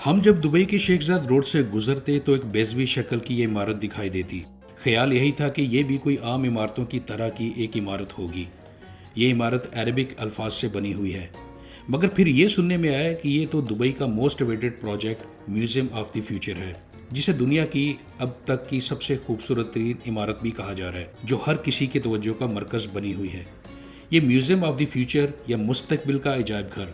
ہم جب دبئی کے شیخ زاد روڈ سے گزرتے تو ایک بیضوی شکل کی یہ عمارت دکھائی دیتی۔ خیال یہی تھا کہ یہ بھی کوئی عام عمارتوں کی طرح کی ایک عمارت ہوگی۔ یہ عمارت عربک الفاظ سے بنی ہوئی ہے، مگر پھر یہ سننے میں آیا کہ یہ تو دبئی کا most awaited project museum of the future ہے، جسے دنیا کی اب تک کی سب سے خوبصورت ترین عمارت بھی کہا جا رہا ہے، جو ہر کسی کے توجہ کا مرکز بنی ہوئی ہے۔ یہ میوزیم آف دی فیوچر یا مستقبل کا عجائب گھر،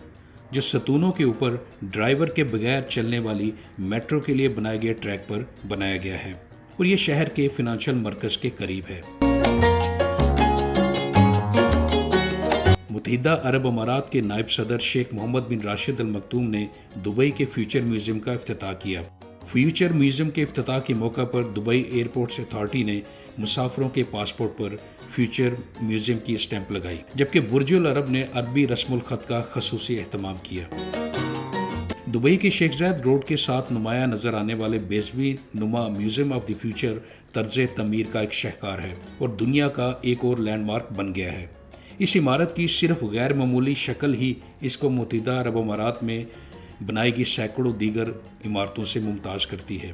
جو ستونوں کے اوپر ڈرائیور کے بغیر چلنے والی میٹرو کے لیے بنائے گئے ٹریک پر بنایا گیا ہے، اور یہ شہر کے فنانشل مرکز کے قریب ہے۔ متحدہ عرب امارات کے نائب صدر شیخ محمد بن راشد المکتوم نے دبئی کے فیوچر میوزیم کا افتتاح کیا۔ فیوچر میوزیم کے افتتاح کے موقع پر دبئی ایئرپورٹس اتھارٹی نے مسافروں کے پاسپورٹ پر فیوچر میوزیم کی اسٹیمپ لگائی، جبکہ برج العرب نے عربی رسم الخط کا خصوصی اہتمام کیا۔ دبئی کے شیخ زاد روڈ کے ساتھ نمایاں نظر آنے والے بیضوی نما میوزیم آف دی فیوچر طرز تعمیر کا ایک شاہکار ہے اور دنیا کا ایک اور لینڈ مارک بن گیا ہے۔ اس عمارت کی صرف غیر معمولی شکل ہی اس کو متحدہ عرب امارات میں بنائی گئی سینکڑوں دیگر عمارتوں سے ممتاز کرتی ہے۔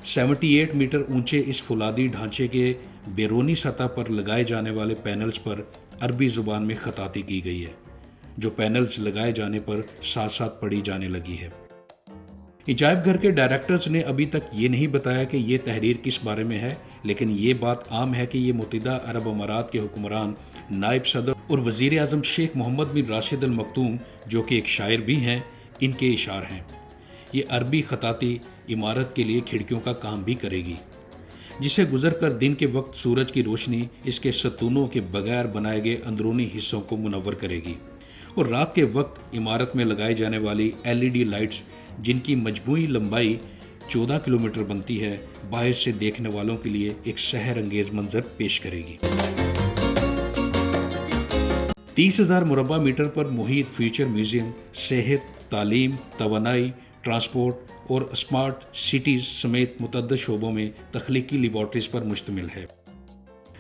78 میٹر اونچے اس فولادی ڈھانچے کے بیرونی سطح پر لگائے جانے والے پینلز پر عربی زبان میں خطاطی کی گئی ہے، جو پینلز لگائے جانے پر ساتھ ساتھ پڑھی جانے لگی ہے۔ عجائب گھر کے ڈائریکٹرز نے ابھی تک یہ نہیں بتایا کہ یہ تحریر کس بارے میں ہے، لیکن یہ بات عام ہے کہ یہ متحدہ عرب امارات کے حکمران، نائب صدر اور وزیر اعظم شیخ محمد بن راشد المکتوم، جو کہ ایک شاعر بھی ہیں، ان کے اشعار ہیں۔ یہ عربی خطاطی عمارت کے لیے کھڑکیوں کا کام بھی کرے گی، جسے گزر کر دن کے وقت سورج کی روشنی اس کے ستونوں کے بغیر بنائے گئے اندرونی حصوں کو منور کرے گی، اور رات کے وقت عمارت میں لگائی جانے والی LED لائٹس، جن کی مجموعی لمبائی 14 کلومیٹر بنتی ہے، باہر سے دیکھنے والوں کے لیے ایک سحر انگیز منظر پیش کرے گی۔ 30,000 مربع میٹر پر محیط فیوچر میوزیم صحت، تعلیم، توانائی، ٹرانسپورٹ اور اسمارٹ سٹیز سمیت متعدد شعبوں میں تخلیقی لیبارٹریز پر مشتمل ہے۔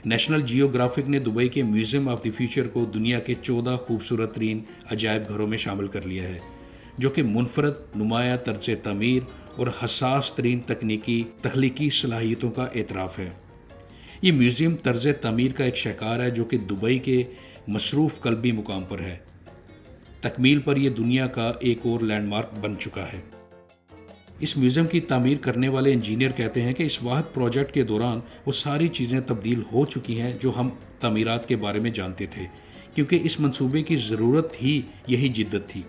نیشنل جیوگرافک نے دبئی کے میوزیم آف دی فیوچر کو دنیا کے 14 خوبصورت ترین عجائب گھروں میں شامل کر لیا ہے، جو کہ منفرد، نمایاں طرز تعمیر اور حساس ترین تخلیقی صلاحیتوں کا اعتراف ہے۔ یہ میوزیم طرز تعمیر کا ایک شاہکار ہے جو کہ دبئی کے مصروف قلبی مقام پر ہے۔ تکمیل پر یہ دنیا کا ایک اور لینڈ مارک بن چکا ہے۔ اس میوزیم کی تعمیر کرنے والے انجینئر کہتے ہیں کہ اس واحد پروجیکٹ کے دوران وہ ساری چیزیں تبدیل ہو چکی ہیں جو ہم تعمیرات کے بارے میں جانتے تھے، کیونکہ اس منصوبے کی ضرورت ہی یہی جدت تھی،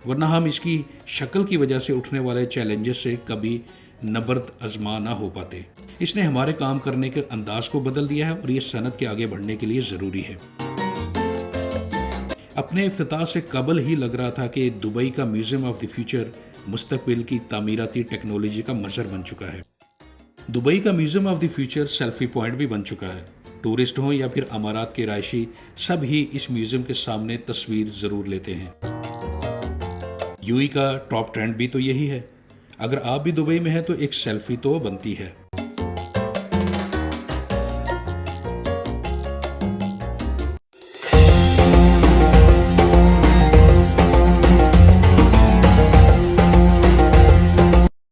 ورنہ ہم اس کی شکل کی وجہ سے اٹھنے والے چیلنجز سے کبھی نبرد آزما نہ ہو پاتے۔ اس نے ہمارے کام کرنے کے انداز کو بدل دیا ہے اور یہ صنعت کے آگے بڑھنے کے لیے ضروری ہے۔ اپنے افتتاح سے قبل ہی لگ رہا تھا کہ دبئی کا میوزیم آف دی فیوچر مستقبل کی تعمیراتی ٹیکنالوجی کا مظہر بن چکا ہے۔ دبئی کا museum of the future selfie point بھی بن چکا ہے۔ ٹورسٹ ہوں یا پھر امارات کے رہائشی، سب ہی اس میوزیم کے سامنے تصویر ضرور لیتے ہیں۔ UAE کا ٹاپ ٹرینڈ بھی تو یہی ہے۔ اگر آپ بھی دبئی میں ہیں تو ایک سیلفی تو بنتی ہے۔